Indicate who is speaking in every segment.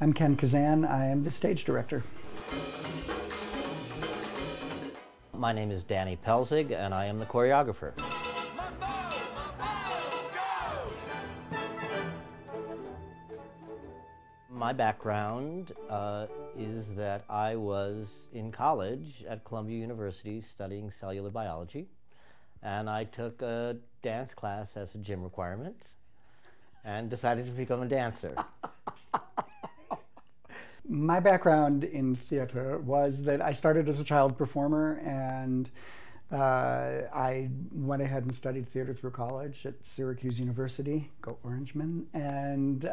Speaker 1: I'm Ken Cazan. I am the stage director.
Speaker 2: My name is Danny Pelzig, and I am the choreographer. My background is that I was in college at Columbia University studying cellular biology, and I took a dance class as a gym requirement and decided to become a dancer.
Speaker 1: My background in theater was that I started as a child performer, and I went ahead and studied theater through college at Syracuse University, go Orangemen, and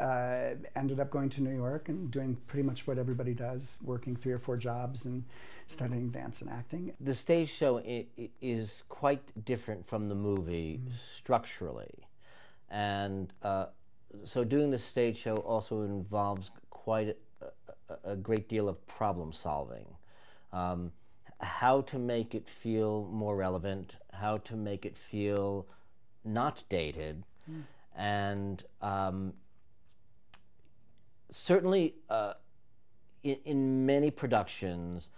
Speaker 1: ended up going to New York and doing pretty much what everybody does, working 3 or 4 jobs and studying dance and acting.
Speaker 2: The stage show is quite different from the movie structurally, and so doing the stage show also involves quite a great deal of problem solving. How to make it feel more relevant, how to make it feel not dated, and certainly in many productions,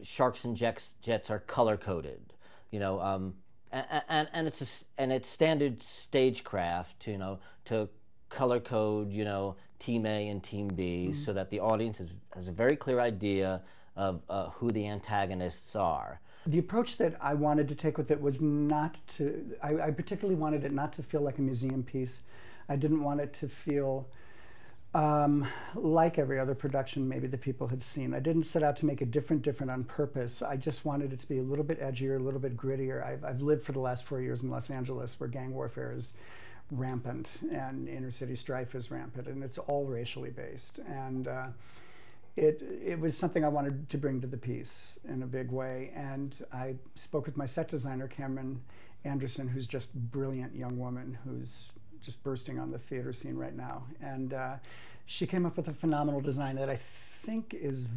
Speaker 2: sharks and jets are color coded, you know, and it's standard stagecraft, you know, to color code, you know, Team A and Team B, so that the audience has a very clear idea of who the antagonists are.
Speaker 1: The approach that I wanted to take with it was not to, I particularly wanted it not to feel like a museum piece. I didn't want it to feel like every other production maybe that people had seen. I didn't set out to make it different on purpose. I just wanted it to be a little bit edgier, a little bit grittier. I've lived for the last 4 years in Los Angeles, where gang warfare is rampant and inner city strife is rampant, and it's all racially based. And it was something I wanted to bring to the piece in a big way. And I spoke with my set designer, Cameron Anderson, who's just a brilliant young woman who's just bursting on the theater scene right now. And she came up with a phenomenal design that I think is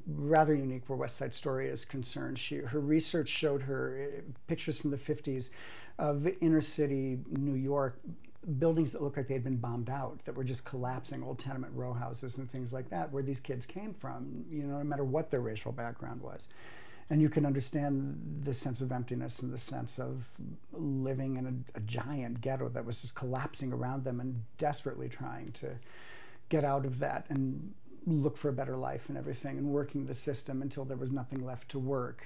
Speaker 1: rather unique where West Side Story is concerned. Her research showed her pictures from the 50s of inner city New York, buildings that looked like they'd been bombed out, that were just collapsing, old tenement row houses and things like that, where these kids came from, you know, no matter what their racial background was. And you can understand the sense of emptiness and the sense of living in a giant ghetto that was just collapsing around them and desperately trying to get out of that and look for a better life and everything, and working the system until there was nothing left to work,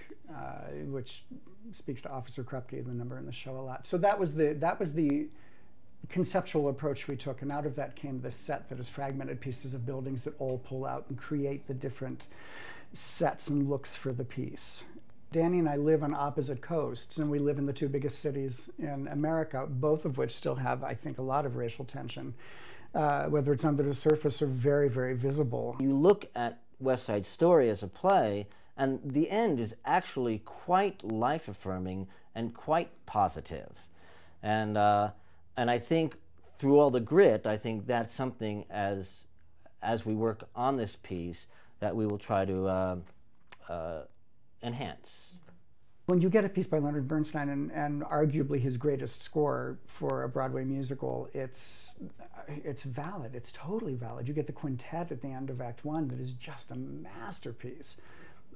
Speaker 1: which speaks to Officer Krupke, the number in the show, a lot. So that was the conceptual approach we took, and out of that came this set that is fragmented pieces of buildings that all pull out and create the different sets and looks for the piece. Danny and I live on opposite coasts, and we live in the 2 biggest cities in America, both of which still have, I think, a lot of racial tension, whether it's under the surface or very, very visible.
Speaker 2: You look at West Side Story as a play, and the end is actually quite life-affirming and quite positive. And I think through all the grit, I think that's something as we work on this piece that we will try to enhance.
Speaker 1: When you get a piece by Leonard Bernstein and arguably his greatest score for a Broadway musical, it's valid. It's totally valid. You get the quintet at the end of Act 1 that is just a masterpiece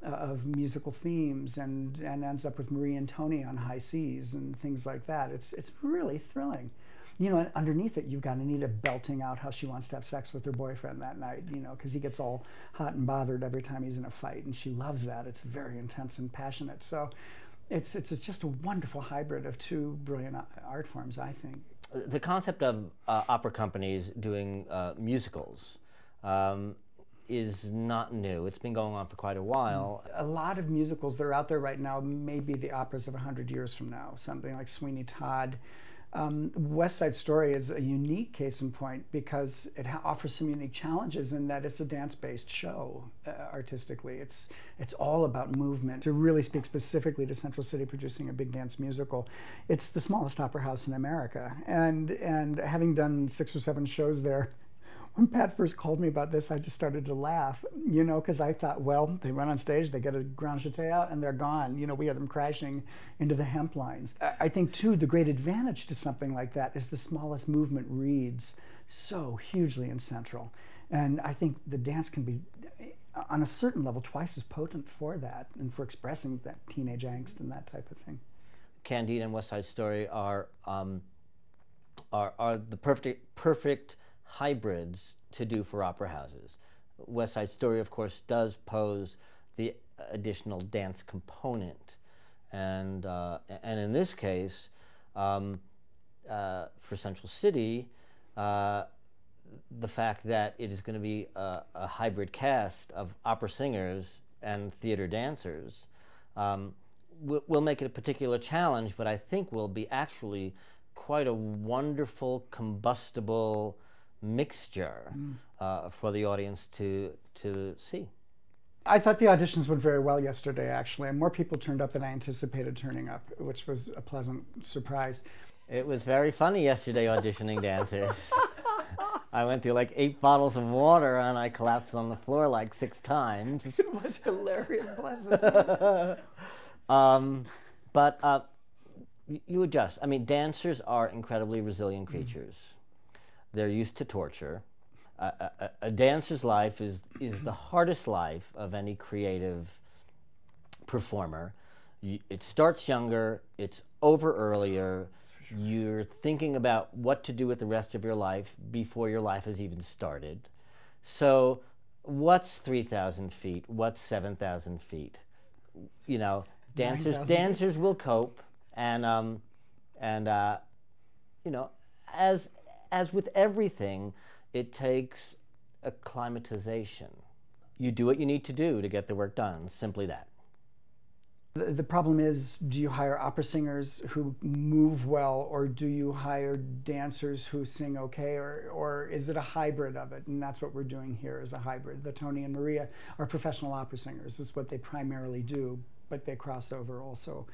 Speaker 1: of musical themes, and ends up with Marie and Tony on High Seas and things like that. It's really thrilling. You know, underneath it, you've got Anita belting out how she wants to have sex with her boyfriend that night, you know, because he gets all hot and bothered every time he's in a fight, and she loves that. It's very intense and passionate. So it's just a wonderful hybrid of 2 brilliant art forms, I think.
Speaker 2: The concept of opera companies doing musicals is not new. It's been going on for quite a while.
Speaker 1: A lot of musicals that are out there right now may be the operas of 100 years from now, something like Sweeney Todd. West Side Story is a unique case in point because it offers some unique challenges in that it's a dance-based show artistically. It's all about movement. To really speak specifically to Central City producing a big dance musical, it's the smallest opera house in America. And having done 6 or 7 shows there, when Pat first called me about this, I just started to laugh, you know, because I thought, well, they run on stage, they get a grand jeté out, and they're gone. You know, we hear them crashing into the hemp lines. I think, too, the great advantage to something like that is the smallest movement reads so hugely in Central. And I think the dance can be, on a certain level, twice as potent for that and for expressing that teenage angst and that type of thing.
Speaker 2: Candide and West Side Story are the perfect hybrids to do for opera houses. West Side Story, of course, does pose the additional dance component, and in this case, for Central City, the fact that it is going to be a hybrid cast of opera singers and theater dancers will make it a particular challenge, but I think will be actually quite a wonderful, combustible mixture for the audience to see.
Speaker 1: I thought the auditions went very well yesterday, actually, and more people turned up than I anticipated turning up, which was a pleasant surprise.
Speaker 2: It was very funny yesterday auditioning dancers. I went through like 8 bottles of water and I collapsed on the floor like 6 times.
Speaker 1: It was hilarious, bless
Speaker 2: But you adjust. I mean, dancers are incredibly resilient creatures. They're used to torture. A dancer's life is the hardest life of any creative performer. It starts younger, it's over earlier. Sure. You're thinking about what to do with the rest of your life before your life has even started. So what's 3,000 feet? What's 7,000 feet? You know, dancers will cope, and you know, as with everything, it takes acclimatization. You do what you need to do to get the work done, simply that.
Speaker 1: The problem is, do you hire opera singers who move well, or do you hire dancers who sing okay, or is it a hybrid of it? And that's what we're doing here, is a hybrid. The Tony and Maria are professional opera singers. This is what they primarily do, but they cross over also.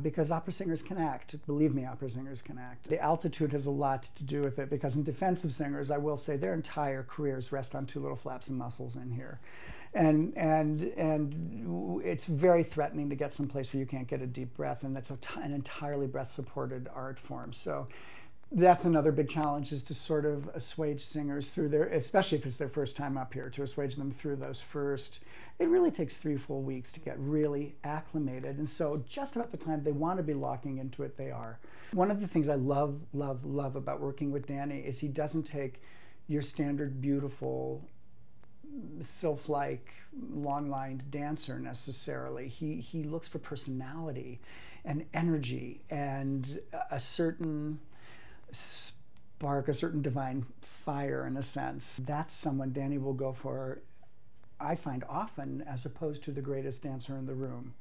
Speaker 1: Because opera singers can act. Believe me, opera singers can act. The altitude has a lot to do with it, because in defensive singers, I will say their entire careers rest on 2 little flaps and muscles in here. And it's very threatening to get someplace where you can't get a deep breath, and that's an entirely breath-supported art form. So that's another big challenge, is to sort of assuage singers through their, especially if it's their first time up here, to assuage them through those first. It really takes 3 full weeks to get really acclimated, and so just about the time they want to be locking into it, they are. One of the things I love about working with Danny is he doesn't take your standard beautiful, sylph-like, long-lined dancer necessarily. He looks for personality and energy and a certain spark, a certain divine fire, in a sense. That's someone Danny will go for, I find, often, as opposed to the greatest dancer in the room,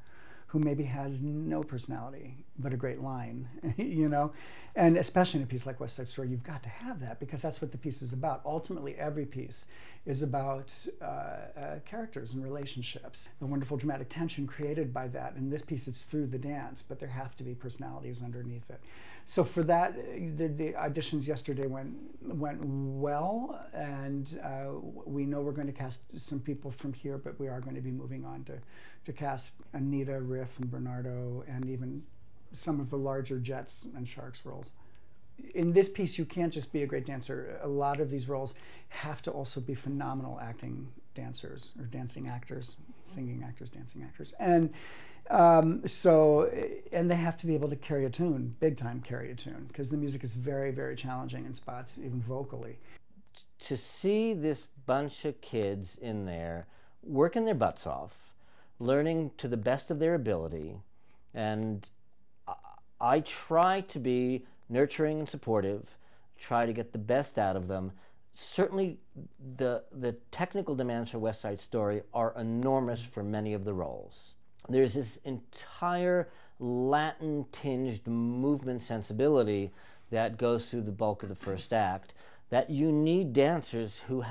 Speaker 1: who maybe has no personality but a great line, you know? And especially in a piece like West Side Story, you've got to have that, because that's what the piece is about. Ultimately, every piece is about characters and relationships. The wonderful dramatic tension created by that. In this piece, it's through the dance, but there have to be personalities underneath it. So for that, the auditions yesterday went well, and we know we're going to cast some people from here, but we are going to be moving on to cast Anita, Riff, and Bernardo, and even some of the larger Jets and Sharks roles. In this piece, you can't just be a great dancer. A lot of these roles have to also be phenomenal acting dancers, or dancing actors, singing actors, dancing actors. And and they have to be able to carry a tune, big time carry a tune, because the music is very, very challenging in spots, even vocally.
Speaker 2: To see this bunch of kids in there working their butts off, learning to the best of their ability, and I try to be nurturing and supportive, try to get the best out of them. Certainly the technical demands for West Side Story are enormous for many of the roles. There's this entire Latin-tinged movement sensibility that goes through the bulk of the first act, that you need dancers who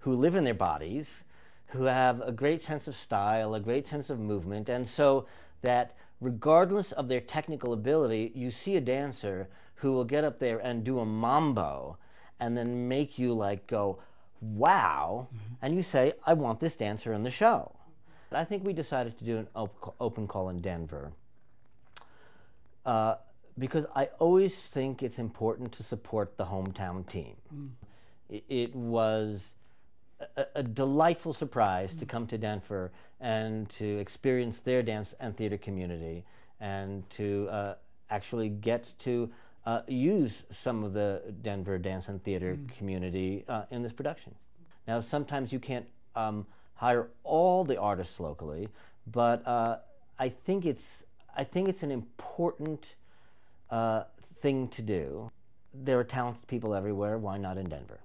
Speaker 2: live in their bodies, who have a great sense of style, a great sense of movement, and so that regardless of their technical ability, you see a dancer who will get up there and do a mambo and then make you like go, wow, and you say, I want this dancer in the show. I think we decided to do an open call in Denver because I always think it's important to support the hometown team. It was a delightful surprise to come to Denver and to experience their dance and theater community, and to actually get to use some of the Denver dance and theater community in this production. Now, sometimes you can't hire all the artists locally, but I think it's an important thing to do. There are talented people everywhere. Why not in Denver?